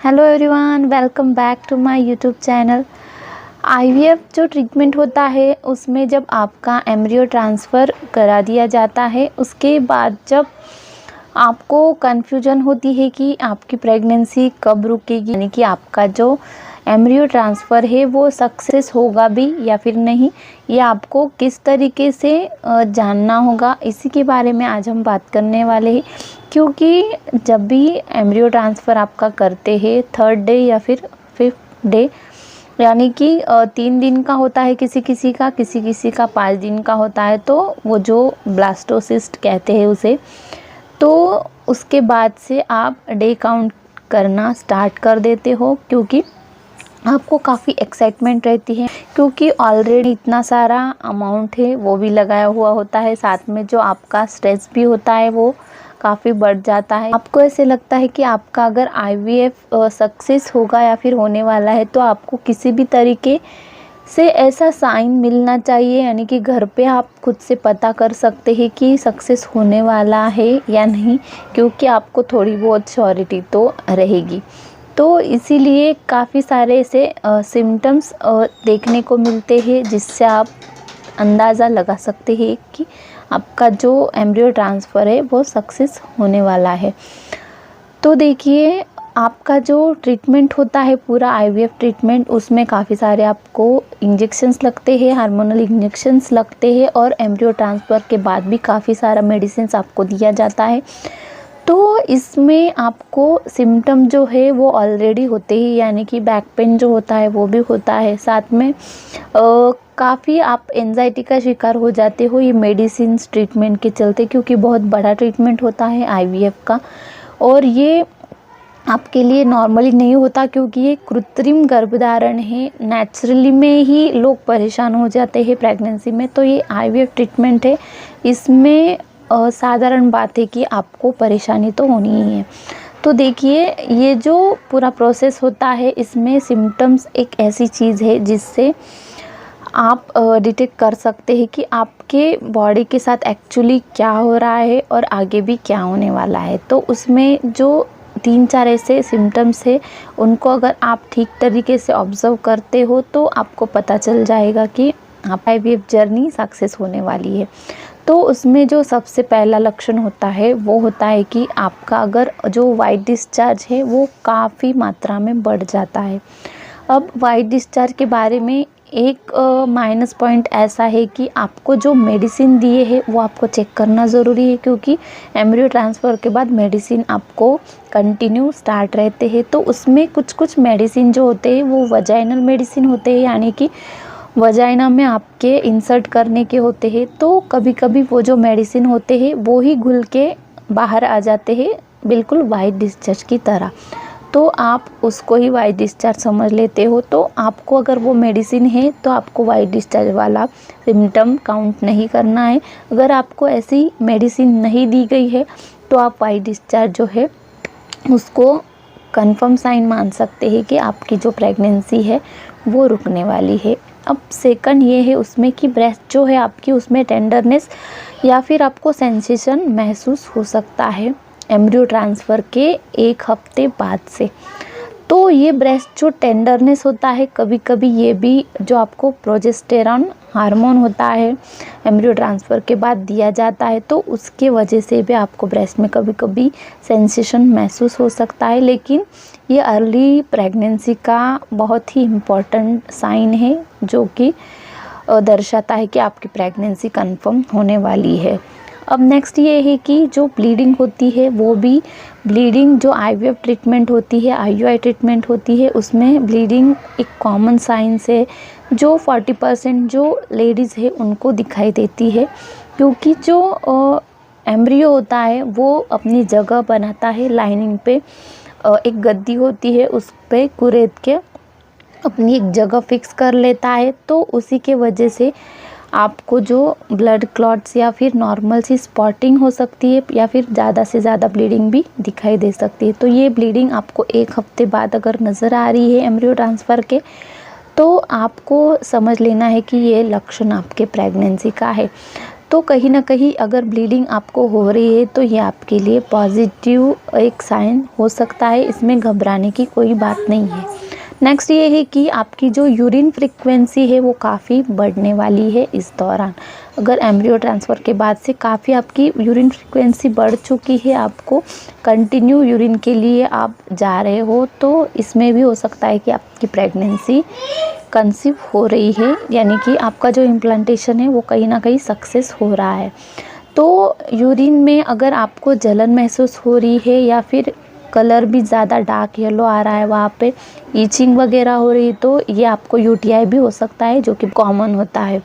Hello everyone, welcome back to my YouTube channel. IVF जो treatment होता है उसमें जब आपका एम्ब्रियो ट्रांसफ़र करा दिया जाता है, उसके बाद जब आपको कन्फ्यूजन होती है कि आपकी प्रेगनेंसी कब रुकेगी, यानी कि आपका जो एम्ब्रियो ट्रांसफ़र है वो सक्सेस होगा भी या फिर नहीं, ये आपको किस तरीके से जानना होगा, इसी के बारे में आज हम बात करने वाले हैं। क्योंकि जब भी एम्ब्रियो ट्रांसफ़र आपका करते हैं 3rd डे या फिर 5th डे, यानी कि 3 दिन का होता है किसी किसी का 5 दिन का होता है, तो वो जो ब्लास्टोसिस्ट कहते हैं उसे, तो उसके बाद से आप डे काउंट करना स्टार्ट कर देते हो। क्योंकि आपको काफ़ी एक्साइटमेंट रहती है, क्योंकि ऑलरेडी इतना सारा अमाउंट है वो भी लगाया हुआ होता है, साथ में जो आपका स्ट्रेस भी होता है वो काफ़ी बढ़ जाता है। आपको ऐसे लगता है कि आपका अगर आईवीएफ सक्सेस होगा या फिर होने वाला है, तो आपको किसी भी तरीके से ऐसा साइन मिलना चाहिए, यानी कि घर पे आप खुद से पता कर सकते हैं कि सक्सेस होने वाला है या नहीं, क्योंकि आपको थोड़ी बहुत श्योरिटी तो रहेगी। तो इसीलिए काफ़ी सारे ऐसे सिम्टम्स देखने को मिलते हैं, जिससे आप अंदाज़ा लगा सकते हैं कि आपका जो एम्ब्रियो ट्रांसफ़र है वो सक्सेस होने वाला है। तो देखिए, आपका जो ट्रीटमेंट होता है पूरा आईवीएफ ट्रीटमेंट, उसमें काफ़ी सारे आपको इंजेक्शंस लगते हैं, हार्मोनल इंजेक्शंस लगते हैं, और एम्ब्रियो ट्रांसफ़र के बाद भी काफ़ी सारा मेडिसिन्स आपको दिया जाता है। तो इसमें आपको सिम्टम जो है वो ऑलरेडी होते ही, यानी कि बैक पेन जो होता है वो भी होता है, साथ में काफ़ी आप एंजाइटी का शिकार हो जाते हो ये मेडिसिन ट्रीटमेंट के चलते, क्योंकि बहुत बड़ा ट्रीटमेंट होता है आईवीएफ का, और ये आपके लिए नॉर्मली नहीं होता, क्योंकि ये कृत्रिम गर्भधारण है। नेचुरली में ही लोग परेशान हो जाते हैं प्रेगनेंसी में, तो ये आईवीएफ ट्रीटमेंट है, इसमें साधारण बात है कि आपको परेशानी तो होनी ही है। तो देखिए, ये जो पूरा प्रोसेस होता है, इसमें सिम्टम्स एक ऐसी चीज़ है जिससे आप डिटेक्ट कर सकते हैं कि आपके बॉडी के साथ एक्चुअली क्या हो रहा है और आगे भी क्या होने वाला है। तो उसमें जो 3-4 ऐसे सिम्टम्स है, उनको अगर आप ठीक तरीके से ऑब्ज़र्व करते हो तो आपको पता चल जाएगा कि आपकी आईवीएफ जर्नी सक्सेस होने वाली है। तो उसमें जो सबसे पहला लक्षण होता है वो होता है कि आपका अगर जो वाइट डिस्चार्ज है वो काफ़ी मात्रा में बढ़ जाता है। अब वाइट डिस्चार्ज के बारे में एक माइनस पॉइंट ऐसा है कि आपको जो मेडिसिन दिए हैं वो आपको चेक करना ज़रूरी है, क्योंकि एम्ब्रियो ट्रांसफ़र के बाद मेडिसिन आपको कंटिन्यू स्टार्ट रहते हैं। तो उसमें कुछ मेडिसिन जो होते हैं वो वजाइनल मेडिसिन होते हैं, यानी कि वजाइना में आपके इंसर्ट करने के होते हैं। तो कभी कभी वो जो मेडिसिन होते हैं वो ही घुल के बाहर आ जाते हैं, बिल्कुल वाइट डिस्चार्ज की तरह। तो आप उसको ही वाइट डिस्चार्ज समझ लेते हो। तो आपको अगर वो मेडिसिन है तो आपको वाइट डिस्चार्ज वाला सिम्टम काउंट नहीं करना है। अगर आपको ऐसी मेडिसिन नहीं दी गई है तो आप वाइट डिस्चार्ज जो है उसको कंफर्म साइन मान सकते हैं कि आपकी जो प्रेगनेंसी है वो रुकने वाली है। अब सेकंड ये है उसमें कि ब्रेस्ट जो है आपकी, उसमें टेंडरनेस या फिर आपको सेंसेशन महसूस हो सकता है एम्ब्रियो ट्रांसफ़र के 1 हफ्ते बाद से। तो ये ब्रेस्ट जो टेंडरनेस होता है, कभी कभी ये भी जो आपको प्रोजेस्टेरॉन हार्मोन होता है एम्ब्रियो ट्रांसफ़र के बाद दिया जाता है, तो उसके वजह से भी आपको ब्रेस्ट में कभी कभी सेंसेशन महसूस हो सकता है। लेकिन ये अर्ली प्रेगनेंसी का बहुत ही इम्पॉर्टेंट साइन है, जो कि दर्शाता है कि आपकी प्रेगनेंसी कंफर्म होने वाली है। अब नेक्स्ट ये है कि जो ब्लीडिंग होती है, वो भी ब्लीडिंग जो आईवीएफ ट्रीटमेंट होती है, आईयूआई ट्रीटमेंट होती है, उसमें ब्लीडिंग एक कॉमन साइंस है जो 40% जो लेडीज़ है उनको दिखाई देती है। क्योंकि जो एम्ब्रियो होता है वो अपनी जगह बनाता है लाइनिंग पे, एक गद्दी होती है उस पे कुरेद के अपनी एक जगह फिक्स कर लेता है। तो उसी के वजह से आपको जो ब्लड क्लॉट्स या फिर नॉर्मल सी स्पॉटिंग हो सकती है, या फिर ज़्यादा से ज़्यादा ब्लीडिंग भी दिखाई दे सकती है। तो ये ब्लीडिंग आपको 1 हफ्ते बाद अगर नज़र आ रही है एम्ब्रियो ट्रांसफ़र के, तो आपको समझ लेना है कि ये लक्षण आपके प्रेगनेंसी का है। तो कहीं ना कहीं अगर ब्लीडिंग आपको हो रही है तो ये आपके लिए पॉजिटिव एक साइन हो सकता है, इसमें घबराने की कोई बात नहीं है। नेक्स्ट ये है कि आपकी जो यूरिन फ्रीक्वेंसी है वो काफ़ी बढ़ने वाली है इस दौरान। अगर एम्ब्रियो ट्रांसफ़र के बाद से काफ़ी आपकी यूरिन फ्रीक्वेंसी बढ़ चुकी है, आपको कंटिन्यू यूरिन के लिए आप जा रहे हो, तो इसमें भी हो सकता है कि आपकी प्रेगनेंसी कंसीव हो रही है, यानी कि आपका जो इम्प्लांटेशन है वो कहीं ना कहीं सक्सेस हो रहा है। तो यूरिन में अगर आपको जलन महसूस हो रही है या फिर कलर भी ज़्यादा डार्क येलो आ रहा है, वहाँ पे ईचिंग वगैरह हो रही है, तो ये आपको यूटीआई भी हो सकता है, जो कि कॉमन होता है।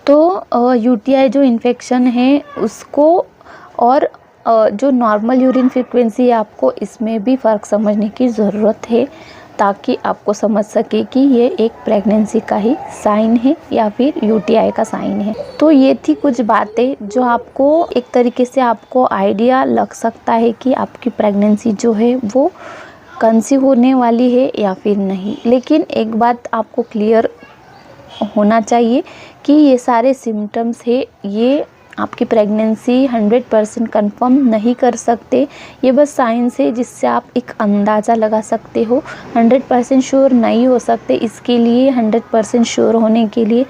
तो यूटीआई जो इन्फेक्शन है उसको और जो नॉर्मल यूरिन फ्रीक्वेंसी है, आपको इसमें भी फ़र्क समझने की ज़रूरत है, ताकि आपको समझ सके कि ये एक प्रेगनेंसी का ही साइन है या फिर यूटीआई का साइन है। तो ये थी कुछ बातें जो आपको एक तरीके से आपको आइडिया लग सकता है कि आपकी प्रेगनेंसी जो है वो कंसीव होने वाली है या फिर नहीं। लेकिन एक बात आपको क्लियर होना चाहिए कि ये सारे सिम्टम्स है, ये आपकी प्रेगनेंसी 100% कंफर्म नहीं कर सकते। ये बस साइंस है जिससे आप एक अंदाज़ा लगा सकते हो, 100% श्योर नहीं हो सकते। इसके लिए 100% श्योर होने के लिए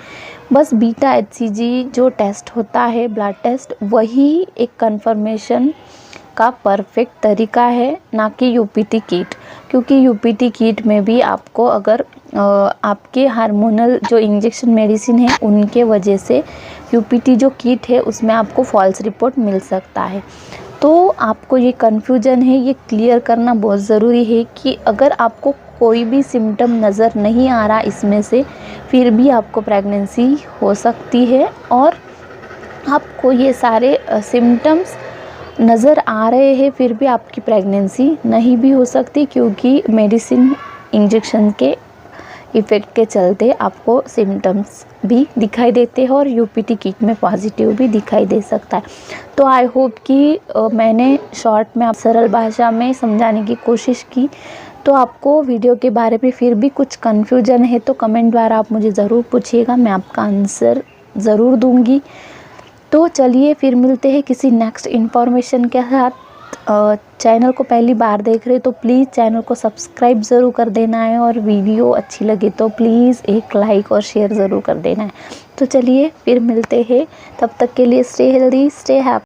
बस बीटा HCG जो टेस्ट होता है, ब्लड टेस्ट, वही एक कंफर्मेशन का परफेक्ट तरीका है, ना कि UPT किट। क्योंकि UPT किट में भी आपको अगर आपके हार्मोनल जो इंजेक्शन मेडिसिन है उनके वजह से UPT जो किट है उसमें आपको फॉल्स रिपोर्ट मिल सकता है। तो आपको ये कन्फ्यूजन है, ये क्लियर करना बहुत ज़रूरी है कि अगर आपको कोई भी सिम्टम नज़र नहीं आ रहा इसमें से, फिर भी आपको प्रेगनेंसी हो सकती है। और आपको ये सारे सिम्टम्स नज़र आ रहे हैं फिर भी आपकी प्रेगनेंसी नहीं भी हो सकती, क्योंकि मेडिसिन इंजेक्शन के इफ़ेक्ट के चलते आपको सिम्टम्स भी दिखाई देते हैं और UPT किट में पॉजिटिव भी दिखाई दे सकता है। तो आई होप कि मैंने शॉर्ट में आप सरल भाषा में समझाने की कोशिश की। तो आपको वीडियो के बारे में फिर भी कुछ कन्फ्यूजन है तो कमेंट द्वारा आप मुझे ज़रूर पूछिएगा, मैं आपका आंसर ज़रूर दूँगी। तो चलिए फिर मिलते हैं किसी नेक्स्ट इन्फॉर्मेशन के साथ। चैनल को पहली बार देख रहे तो प्लीज़ चैनल को सब्सक्राइब ज़रूर कर देना है, और वीडियो अच्छी लगे तो प्लीज़ एक लाइक और शेयर ज़रूर कर देना है। तो चलिए फिर मिलते हैं, तब तक के लिए स्टे हेल्दी, स्टे हैप्पी।